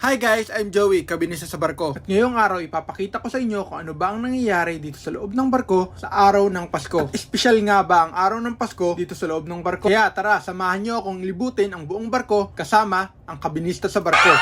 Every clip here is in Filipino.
Hi guys, I'm Joey, kabinisa sa barko. At ngayong araw, ipapakita ko sa inyo kung ano ba ang nangyayari dito sa loob ng barko sa araw ng Pasko. At espesyal nga ba ang araw ng Pasko dito sa loob ng barko? Kaya tara, samahan nyo akong libutin ang buong barko kasama ang kabinista sa barko.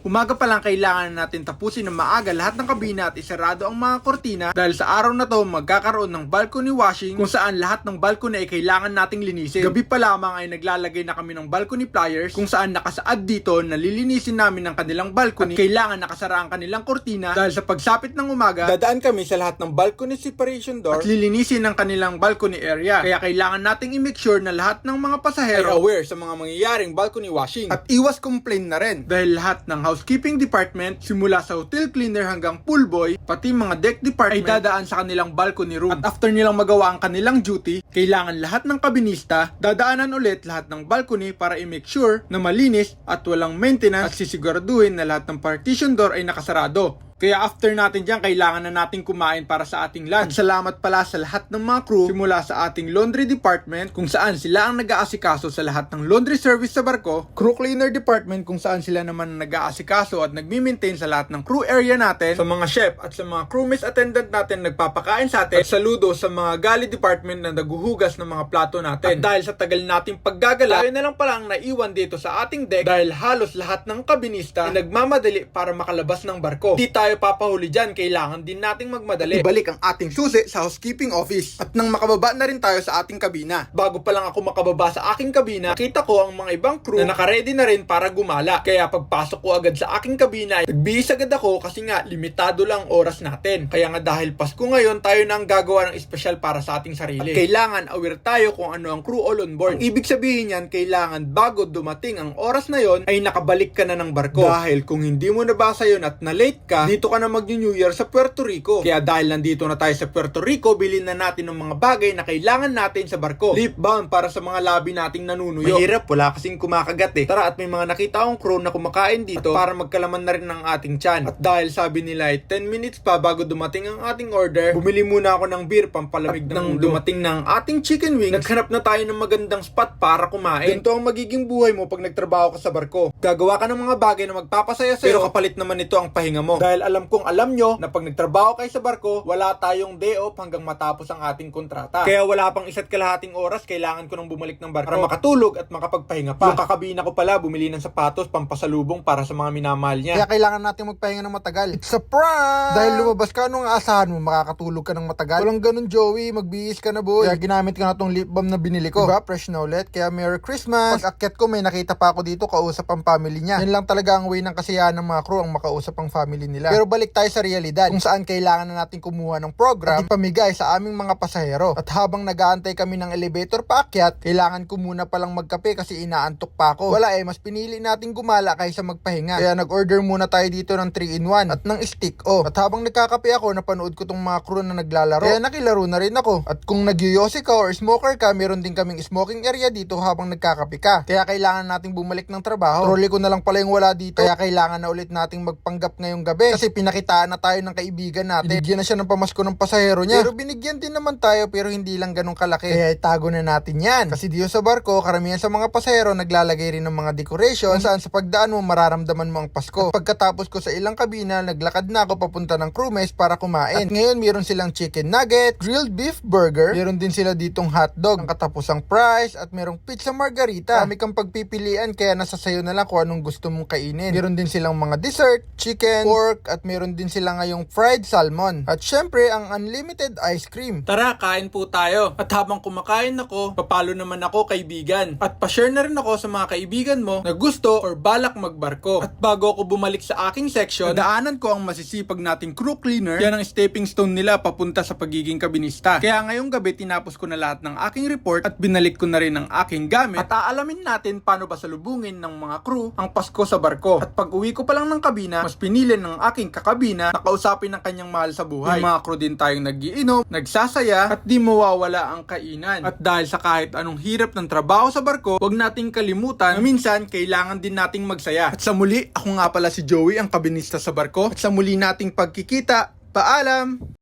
Umaga pa lang kailangan natin tapusin ng maaga lahat ng kabina at isarado ang mga kortina dahil sa araw na to magkakaroon ng balcony washing kung saan lahat ng balcony ay kailangan nating linisin. Gabi pa lamang ay naglalagay na kami ng balcony pliers kung saan nakasaad dito na lilinisin namin ang kanilang balcony at kailangan nakasara ang kanilang kortina dahil sa pagsapit ng umaga, dadaan kami sa lahat ng balcony separation door at lilinisin ang kanilang balcony area. Kaya kailangan nating i-make sure na lahat ng mga pasahero ay aware sa mga mangyayaring balcony washing at iwas complain na rin dahil lahat ng housekeeping department, simula sa hotel cleaner hanggang pool boy, pati mga deck department ay dadaan sa kanilang balcony room. At after nilang magawa ang kanilang duty, kailangan lahat ng kabinista dadaanan ulit lahat ng balcony para i-make sure na malinis at walang maintenance at sisiguraduhin na lahat ng partition door ay nakasarado. Kaya after natin dyan, kailangan na natin kumain para sa ating lunch. At salamat pala sa lahat ng mga crew simula sa ating laundry department kung saan sila ang nag-aasikaso sa lahat ng laundry service sa barko, crew cleaner department kung saan sila naman nag-aasikaso at nagmi-maintain sa lahat ng crew area natin, sa mga chef at sa mga crew miss attendant natin nagpapakain sa atin, at saludo sa mga galley department na naguhugas ng mga plato natin. At dahil sa tagal nating paggagala, tayo na lang palang naiwan dito sa ating deck dahil halos lahat ng kabinista ay nagmamadali para makalabas ng barko. Di tayo papahuli dyan, kailangan din nating magmadali. Ibalik ang ating susi sa housekeeping office. At nang makababa na rin tayo sa ating kabina. Bago pa lang ako makababa sa aking kabina, nakita ko ang mga ibang crew na nakaredy na rin para gumala. Kaya pagpasok ko agad sa aking kabina, nagbihis agad ako kasi nga limitado lang oras natin. Kaya nga dahil Pasko ngayon, tayo na ang gagawa ng espesyal para sa ating sarili. At kailangan aware tayo kung ano ang crew all on board. Ang ibig sabihin yan, kailangan bago dumating ang oras na yon ay nakabalik ka na ng barko. Dahil kung hindi mo nabasa yun at na-late ka, dito ka na mag-New Year sa Puerto Rico. Kaya dahil nandito na tayo sa Puerto Rico, bilhin na natin ng mga bagay na kailangan natin sa barko. Lip balm para sa mga labi nating nanunuyo. Mahirap, wala kasing kumakagat eh. Tara, at may mga nakita akong crew na kumakain dito para magkalaman na rin ng ating tiyan. At dahil sabi nila ay 10 minutes pa bago dumating ang ating order, bumili muna ako ng beer pampalamig ng dumating ng ating chicken wings. Naghanap na tayo ng magandang spot para kumain. Ganito ang magiging buhay mo pag nagtrabaho ka sa barko. Gagawa ka ng mga bagay na magpapasaya sa'yo, pero kapalit naman ito ang pahinga mo. Dahil alam nyo na pag nagtrabaho kayo sa barko, wala tayong day off hanggang matapos ang ating kontrata. Kaya wala pang isa't kalahating oras, kailangan ko nang bumalik ng barko para makatulog at makapagpahinga pa. Yung kakabina ko pala, bumili ng sapatos pampasalubong para sa mga minamahal niya. Kaya kailangan natin magpahinga ng matagal. It's a prank! Dahil lumabas ka, anong aasahan mo? Makakatulog ka ng matagal? Walang ganun, Joey. Magbihis ka na, boy. Kaya ginamit ko na tong lip balm na binili ko. Diba? Fresh na ulit. Kaya Merry Christmas! Pag akyat ko, may nakita pa ako dito, kausap ang family niya. Yan lang talaga ang way ng kasiyahan ng mga crew, ang makausap ang family nila. Pero balik tayo sa realidad, kung saan kailangan na natin kumuha ng program at ipamigay sa aming mga pasahero. At habang nag-aantay kami ng elevator paakyat, kailangan ko muna palang magkape kasi inaantok pa ako. Wala mas pinili nating gumala kaysa magpahinga. Kaya nag-order muna tayo dito ng 3-in-1 at ng stick o. At habang nagkakape ako, napanood ko tong mga crew na naglalaro. Kaya nakilaro na rin ako. At kung nagyoyosi ka or smoker ka, meron din kaming smoking area dito habang nagkakape ka. Kaya kailangan nating bumalik ng trabaho. Trolley ko na lang pala yung wala dito. Kaya kailangan na ulit nating magpanggap ngayong gabi kasi pinakitaan na tayo ng kaibigan natin. Binigyan na siya ng pamasko ng pasahero niya. Pero binigyan din naman tayo, pero hindi lang ganun kalaki. Kaya itago na natin yan. Kasi dito sa barko, karamihan sa mga pasahero naglalagay rin ng mga decoration saan sa pagdaan mo mararamdaman mo ang Pasko. At pagkatapos ko sa ilang kabina, naglakad na ako papunta ng crew mess para kumain. At ngayon meron silang chicken nugget, grilled beef burger, meron din sila ditong hotdog, ang katapusang fries, at merong pizza margarita. Kami kang pagpipilian kaya nasa sayo na lang kung anong gusto mong kainin. Meron din silang mga dessert, chicken, pork, at meron din sila ngayong fried salmon. At syempre, ang unlimited ice cream. Tara, kain po tayo. At habang kumakain ako, papalo naman ako kaibigan. At pa-share na rin ako sa mga kaibigan mo na gusto or balak magbarko. At bago ako bumalik sa aking section, daanan ko ang masisipag nating crew cleaner. Yan ang stepping stone nila papunta sa pagiging kabinista. Kaya ngayong gabi, tinapos ko na lahat ng aking report at binalik ko na rin ang aking gamit. At aalamin natin paano ba salubungin ng mga crew ang Pasko sa barko. At pag uwi ko pa lang ng kabina, mas pinili ng aking kakabina na kausapin ng kanyang mahal sa buhay. Yung mga crew din tayong nagiinom, nagsasaya, at di mawawala ang kainan. At dahil sa kahit anong hirap ng trabaho sa barko, huwag nating kalimutan na minsan kailangan din nating magsaya. At sa muli, ako nga pala si Joey, ang kabinista sa barko. At sa muli nating pagkikita, paalam!